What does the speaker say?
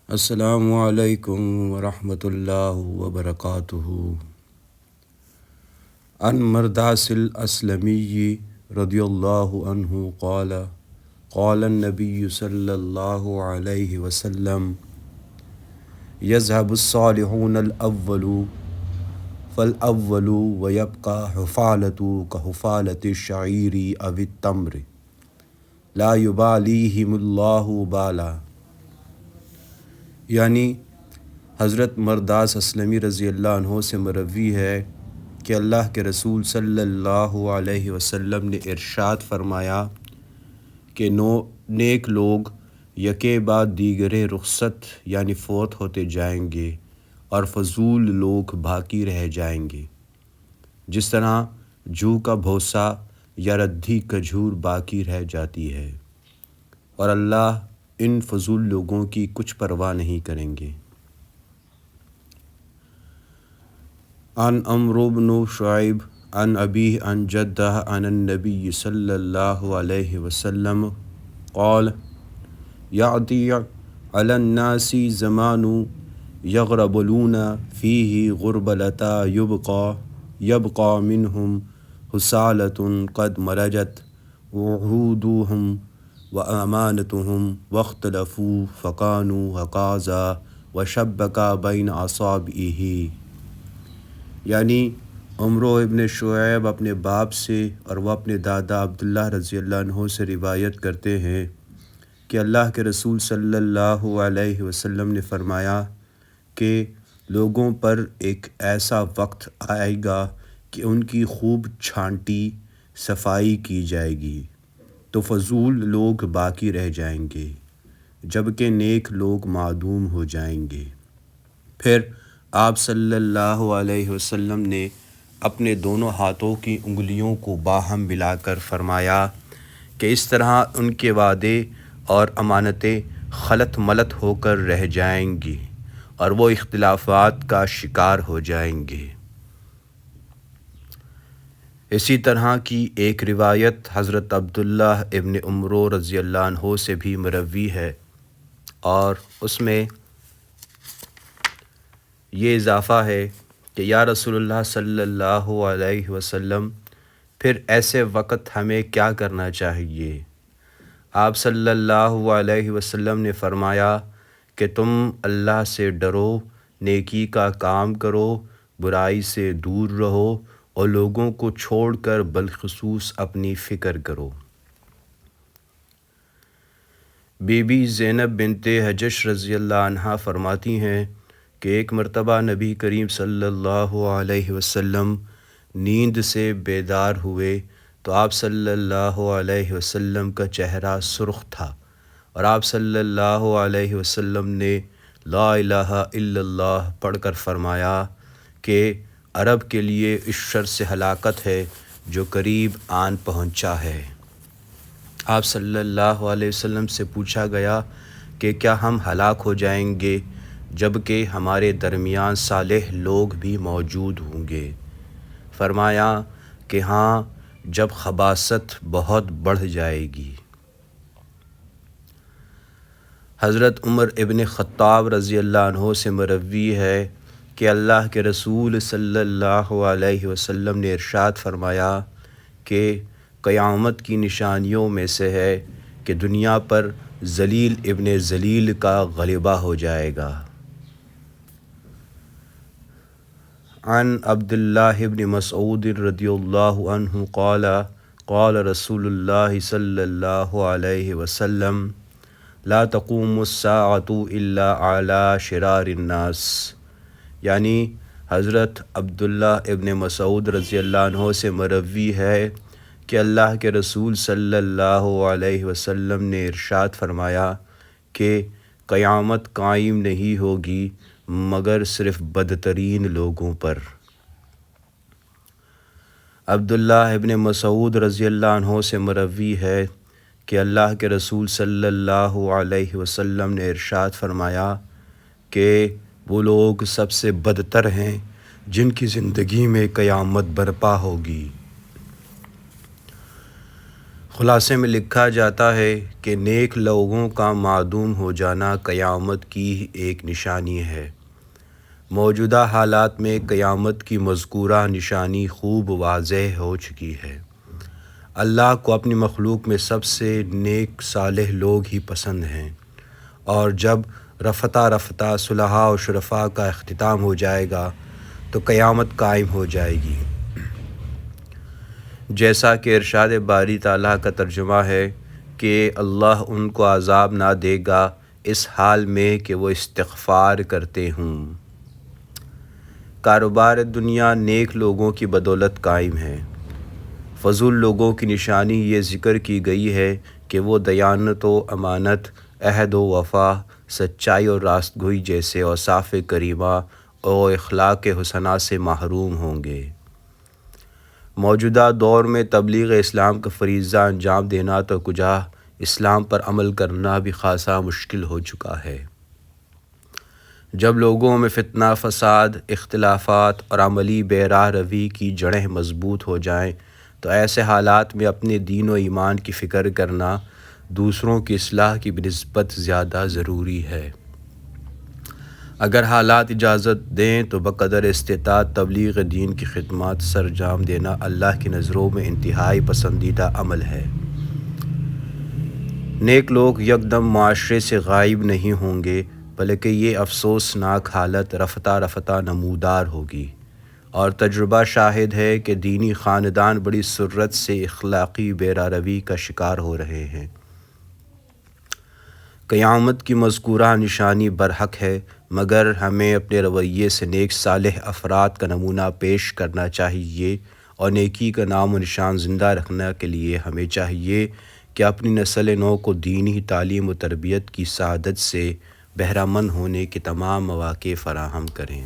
السلام علیکم ورحمۃ اللہ وبرکاتہ۔ عن مرداس الاسلمی رضی اللہ عنہ قال قال النبی صلی اللہ علیہ وسلم یذهب الصالحون الاول فالاول ویبقى حفالة كحفالة الشعیر او التمر لا یبالیہم اللہ بالا۔ یعنی حضرت مرداس اسلمی رضی اللہ عنہ سے مروی ہے کہ اللہ کے رسول صلی اللہ علیہ وسلم نے ارشاد فرمایا کہ نیک لوگ یکے بعد دیگرے رخصت یعنی فوت ہوتے جائیں گے اور فضول لوگ باقی رہ جائیں گے، جس طرح جو کا بھوسا یا ردھی کھجور باقی رہ جاتی ہے، اور اللہ ان فضول لوگوں کی کچھ پرواہ نہیں کریں گے۔ عن عمرو بن شعیب عن ابیہ عن جدہ عن النبی صلی اللہ علیہ وسلم قال یأتی علی الناس زمان یغربلون فیہ غربلتا یبقى منہم حسالۃ قد مرجت وعہودہم وامانتہم واختلفوا فکانوا ہکذا وشبک بین اصابعہ۔ یعنی عمرو ابن شعیب اپنے باپ سے اور وہ اپنے دادا عبداللہ رضی اللہ عنہ سے روایت کرتے ہیں کہ اللہ کے رسول صلی اللہ علیہ وسلم نے فرمایا کہ لوگوں پر ایک ایسا وقت آئے گا کہ ان کی خوب چھانٹی صفائی کی جائے گی تو فضول لوگ باقی رہ جائیں گے، جبکہ نیک لوگ معدوم ہو جائیں گے۔ پھر آپ صلی اللہ علیہ وسلم نے اپنے دونوں ہاتھوں کی انگلیوں کو باہم ملا کر فرمایا کہ اس طرح ان کے وعدے اور امانتیں خلط ملط ہو کر رہ جائیں گی اور وہ اختلافات کا شکار ہو جائیں گے۔ اسی طرح کی ایک روایت حضرت عبداللہ ابن عمرو رضی اللہ عنہ سے بھی مروی ہے، اور اس میں یہ اضافہ ہے کہ یا رسول اللہ صلی اللہ علیہ وسلم، پھر ایسے وقت ہمیں کیا کرنا چاہیے؟ آپ صلی اللہ علیہ وسلم نے فرمایا کہ تم اللہ سے ڈرو، نیکی کا کام کرو، برائی سے دور رہو اور لوگوں کو چھوڑ کر بالخصوص اپنی فکر کرو۔ بی بی زینب بنت حجش رضی اللہ عنہا فرماتی ہیں کہ ایک مرتبہ نبی کریم صلی اللہ علیہ وسلم نیند سے بیدار ہوئے تو آپ صلی اللہ علیہ وسلم کا چہرہ سرخ تھا، اور آپ صلی اللہ علیہ وسلم نے لا الہ الا اللہ پڑھ کر فرمایا کہ عرب کے لیے اس شر سے ہلاکت ہے جو قریب آن پہنچا ہے۔ آپ صلی اللہ علیہ وسلم سے پوچھا گیا کہ کیا ہم ہلاک ہو جائیں گے جبکہ ہمارے درمیان صالح لوگ بھی موجود ہوں گے؟ فرمایا کہ ہاں، جب خباثت بہت بڑھ جائے گی۔ حضرت عمر ابن خطاب رضی اللہ عنہ سے مروی ہے کہ اللہ کے رسول صلی اللہ علیہ وسلم نے ارشاد فرمایا کہ قیامت کی نشانیوں میں سے ہے کہ دنیا پر ذلیل ابن ذلیل کا غلبہ ہو جائے گا۔ عن عبداللہ ابن مسعود رضی اللہ عنہ قال قال رسول اللہ صلی اللہ علیہ وسلم لا تقوم الساعة الا على شرار الناس۔ یعنی حضرت عبداللہ ابن مسعود رضی اللہ عنہ سے مروی ہے کہ اللہ کے رسول صلی اللہ علیہ وسلم نے ارشاد فرمایا کہ قیامت قائم نہیں ہوگی مگر صرف بدترین لوگوں پر۔ عبداللہ ابن مسعود رضی اللہ عنہ سے مروی ہے کہ اللہ کے رسول صلی اللہ علیہ وسلم نے ارشاد فرمایا کہ وہ لوگ سب سے بدتر ہیں جن کی زندگی میں قیامت برپا ہوگی۔ خلاصے میں لکھا جاتا ہے کہ نیک لوگوں کا معدوم ہو جانا قیامت کی ایک نشانی ہے۔ موجودہ حالات میں قیامت کی مذکورہ نشانی خوب واضح ہو چکی ہے۔ اللہ کو اپنی مخلوق میں سب سے نیک صالح لوگ ہی پسند ہیں، اور جب رفتہ رفتہ صلحاء و شرفاء کا اختتام ہو جائے گا تو قیامت قائم ہو جائے گی۔ جیسا کہ ارشاد باری تعالیٰ کا ترجمہ ہے کہ اللہ ان کو عذاب نہ دے گا اس حال میں کہ وہ استغفار کرتے ہوں۔ کاروبار دنیا نیک لوگوں کی بدولت قائم ہے۔ فضول لوگوں کی نشانی یہ ذکر کی گئی ہے کہ وہ دیانت و امانت، عہد و وفا، سچائی اور راست گوئی جیسے اوصاف کریمہ اور اخلاق حسنہ سے محروم ہوں گے۔ موجودہ دور میں تبلیغ اسلام کا فریضہ انجام دینا تو کجا، اسلام پر عمل کرنا بھی خاصا مشکل ہو چکا ہے۔ جب لوگوں میں فتنہ، فساد، اختلافات اور عملی بے راہ روی کی جڑیں مضبوط ہو جائیں تو ایسے حالات میں اپنے دین و ایمان کی فکر کرنا دوسروں کی اصلاح کی بنسبت زیادہ ضروری ہے۔ اگر حالات اجازت دیں تو بقدر استطاعت تبلیغ دین کی خدمات سرانجام دینا اللہ کی نظروں میں انتہائی پسندیدہ عمل ہے۔ نیک لوگ یکدم معاشرے سے غائب نہیں ہوں گے، بلکہ یہ افسوسناک حالت رفتہ رفتہ نمودار ہوگی، اور تجربہ شاہد ہے کہ دینی خاندان بڑی سرعت سے اخلاقی بے راہ روی کا شکار ہو رہے ہیں۔ قیامت کی مذکورہ نشانی برحق ہے، مگر ہمیں اپنے رویے سے نیک صالح افراد کا نمونہ پیش کرنا چاہیے، اور نیکی کا نام و نشان زندہ رکھنے کے لیے ہمیں چاہیے کہ اپنی نسل نو کو دینی تعلیم و تربیت کی سعادت سے بہرہ مند ہونے کے تمام مواقع فراہم کریں۔